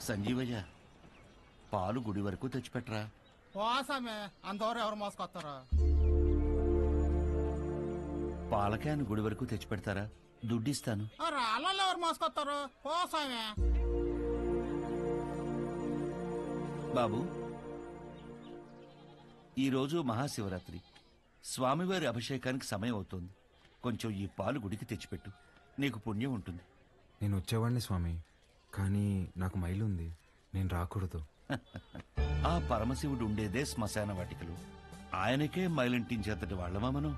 సంజీవయ్య, పాలు గుడి వరకు తెచ్చిపెట్టరా. పోసామే అందరూ ఎవరు మోసుకొస్తారా? పాల క్యాన్ గుడి వరకు తెచ్చిపెడతారా? దుడ్డిస్తాను. రాళ్ళల్లో ఎవరు మోసుకొస్తారు? పోసామే. బాబు, ఈరోజు మహాశివరాత్రి, స్వామివారి అభిషేకానికి సమయం అవుతోంది. కొంచెం ఈ పాలు గుడికి తెచ్చిపెట్టు, నీకు పుణ్యం ఉంటుంది. నేను వచ్చేవాడిని స్వామి, కానీ నాకు మైలుంది, నేను రాకూడదు. ఆ పరమశివుడు ఉండేదే శ్మశాన వాటికలు. ఆయనకే మైలింటించేంతటి వాళ్ళమా మనం?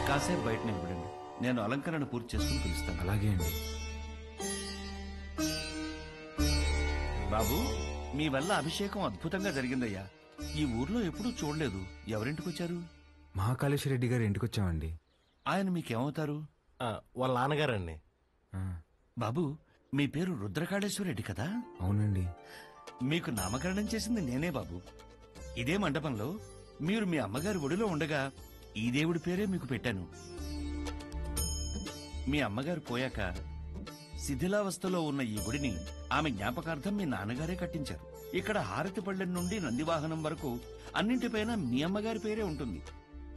కాసేపు బయట నిలబడండి, నేను అలంకరణ పూర్తి చేసుకుని పిలుస్తాను. అలాగే అండి. బాబు, మీ వల్ల అభిషేకం అద్భుతంగా జరిగిందయ్యా. ఈ ఊర్లో ఎప్పుడూ చూడలేదు. ఎవరింటికొచ్చారు? మహాకాళేశ్వర రెడ్డి గారి ఇంటికి వచ్చామండి. ఆయన మీకేమవుతారు? వాళ్ళ నాన్నగారండి. బాబు, మీ పేరు రుద్రకాళేశ్వరరెడ్డి కదా? అవునండి. మీకు నామకరణం చేసింది నేనే బాబు. ఇదే మండపంలో మీరు మీ అమ్మగారి ఒడిలో ఉండగా ఈ దేవుడి పేరే మీకు పెట్టాను. మీ అమ్మగారు పోయాక శిథిలావస్థలో ఉన్న ఈ గుడిని ఆమె జ్ఞాపకార్థం మీ నాన్నగారే కట్టించారు. ఇక్కడ హారతి పళ్ళెం నుండి నందివాహనం వరకు అన్నింటిపైన మీ అమ్మగారి పేరే ఉంటుంది.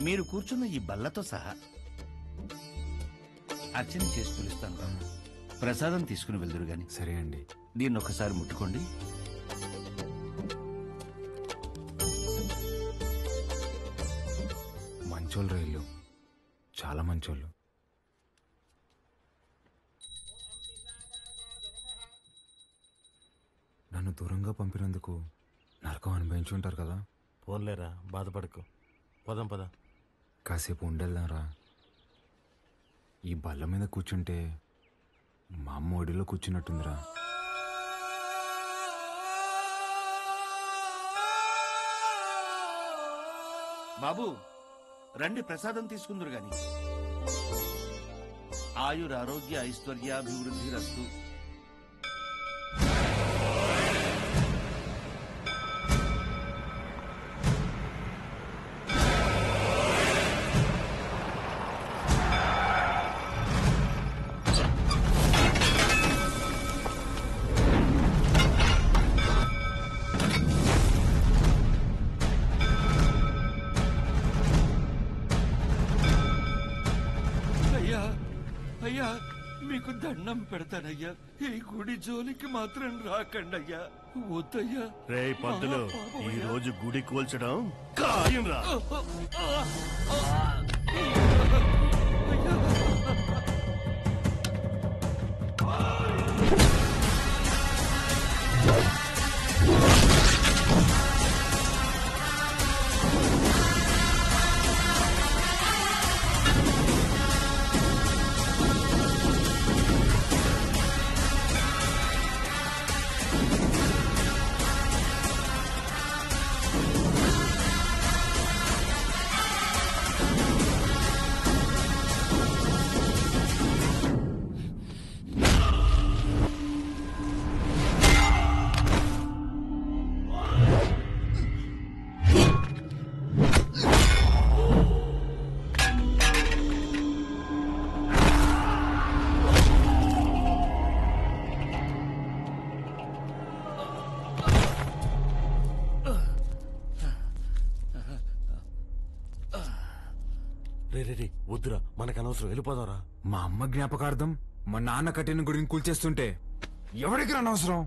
మీరు కూర్చున్న ఈ బల్లతో సహా. అర్చన చేసి పిలుస్తాను. ప్రసాదం తీసుకుని వెళ్దురు గాని. సరే అండి. దీన్ని ఒకసారి ముట్టుకోండి. మంచోళ్ళు రైళ్ళు, చాలా మంచోళ్ళు. నన్ను దూరంగా పంపినందుకు నరకం అనుభవించుంటారు కదా. పోన్లేరా, బాధపడకు. పదం పద. కాసేపు ఉండేద్దాంరా. ఈ బల్ల మీద కూర్చుంటే మా అమ్మ ఒడిలో కూర్చున్నట్టుందిరా. బాబు, రండి, ప్రసాదం తీసుకుందరు గాని. ఆయురారోగ్య ఐశ్వర్యాభివృద్ధి రస్తు. అయ్యా, మీకు దండం పెడతానయ్యా, ఈ గుడి జోలికి మాత్రం రాకండయ్యా. వద్దయ్యా. రే పంతులు, ఈ రోజు గుడి కూల్చడం ఖాయం రా. రే వద్దురా, మనకు అనవసరం, వెళ్ళిపోదాంరా. మా అమ్మ జ్ఞాపకార్థం మా నాన్న కట్టిన గుడిని కూల్చేస్తుంటే ఎవరికి అనవసరం?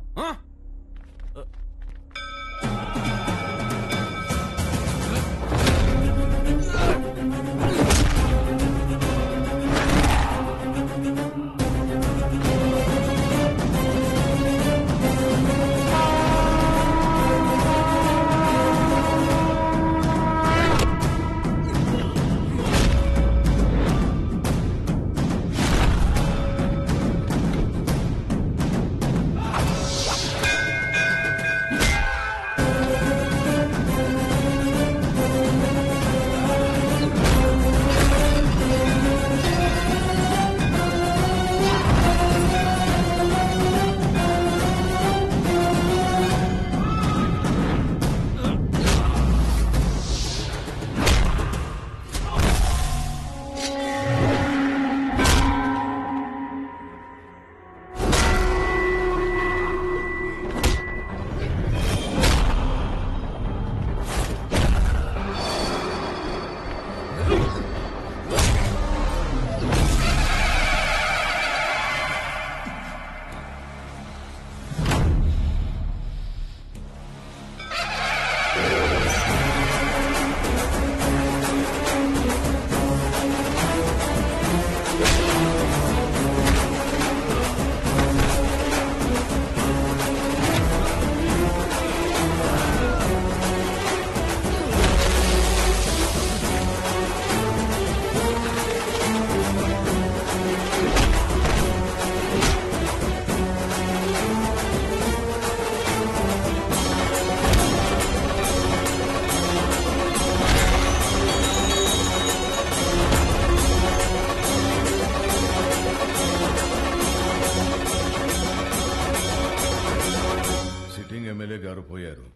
పోయారు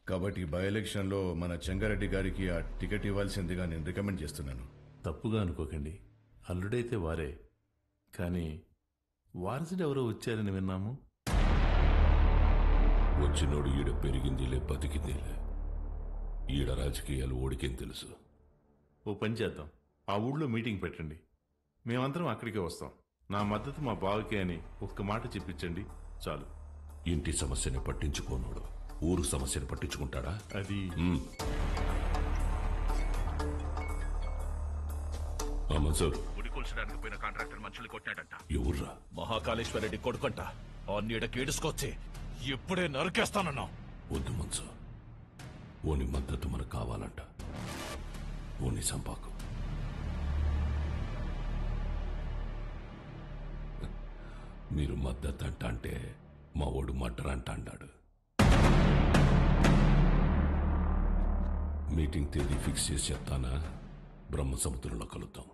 కాబట్టి బై ఎలక్షన్లో మన చెంగారెడ్డి గారికి ఆ టికెట్ ఇవ్వాల్సిందిగా నేను రికమెండ్ చేస్తున్నాను. తప్పుగా అనుకోకండి, అల్లుడైతే వారే, కానీ వారసుడు ఎవరో వచ్చారని విన్నాము. వచ్చినోడు ఈడ పెరిగిందిలే బతికిందిలే. ఈడ రాజకీయాలు ఓడికేం తెలుసు. ఓ పని చేద్దాం, ఆ ఊళ్ళో మీటింగ్ పెట్టండి, మేమందరం అక్కడికే వస్తాం. నా మద్దతు మా బావకే అని ఒక్క మాట చెప్పించండి చాలు. ఇంటి సమస్యని పట్టించుకోనోడు ఊరు సమస్యను పట్టించుకుంటాడా? అది మన్సూర్, గుడి కూల్చడానికి పోయిన కాంట్రాక్టర్ మనుషులు కొట్టాడంట. ఎవర్రా? మహాకాళేశ్వరరెడ్డి కొడుకంట. ఆ నీడ కేడుసుకొచ్చి ఇప్పుడే నరికేస్తానన్నా. వద్దు మన్సూర్, ఓని మద్దతు మనకు కావాలంట. ఓని సంపాకు. మీరు మద్దతు అంట అంటే మా ఓడు మడ్డర్ అంట అన్నాడు. మీటింగ్ తేదీ ఫిక్స్ చేసి చెప్తానా? బ్రహ్మ సముద్రంలో కలుద్దాం.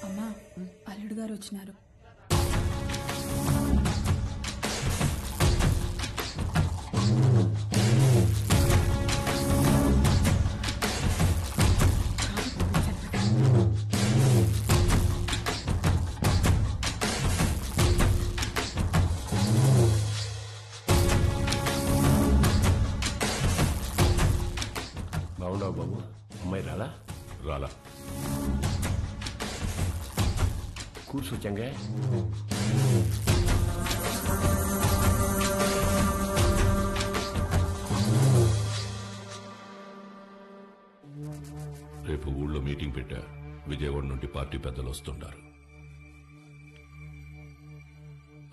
అమ్మా, అల్లుడు గారు వచ్చినారు. బాగున్నావు బాబు? అమ్మాయి రాలా? రాలా. కూర్చో చెంగే. రేపు ఊళ్ళో మీటింగ్ పెట్టా. విజయవాడ నుండి పార్టీ పెద్దలు వస్తుంటారు.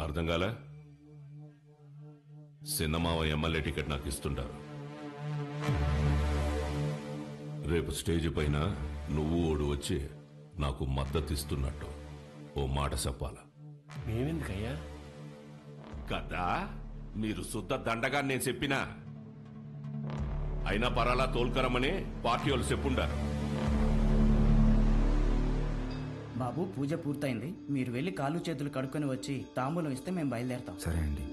అర్థం కాలే? సిన్నమావ ఎమ్మెల్యే టికెట్ నాకు ఇస్తుంటారు. రేపు స్టేజ్ పైన నువ్వు ఓడు వచ్చి నాకు మద్దతు ఇస్తున్నట్టు ఓ మాట చెప్పాలా? మేమెందుకయ్యా? కదా మీరు శుద్ధ దండగా నేను చెప్పినా. అయినా పరాలా తోల్కరమని పార్టీ వాళ్ళు చెప్పుండారు. బాబు, పూజ పూర్తయింది. మీరు వెళ్ళి కాళ్ళు చేతులు కడుక్కొని వచ్చి తాంబూలం ఇస్తే మేము బయలుదేరతాం. సరే అండి.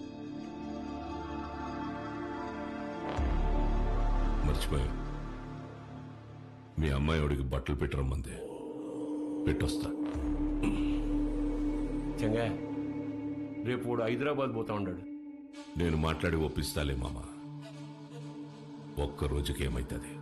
మర్చిపోయా, మీ అమ్మాయి వాడికి బట్టలు పెట్టరమ్మంది. పెట్టొస్తా. చెంగా, రేపు వాడు హైదరాబాద్ పోతా ఉన్నాడు. నేను మాట్లాడి ఒప్పిస్తాలే మామ. ఒక్క రోజుకి ఏమైతుంది?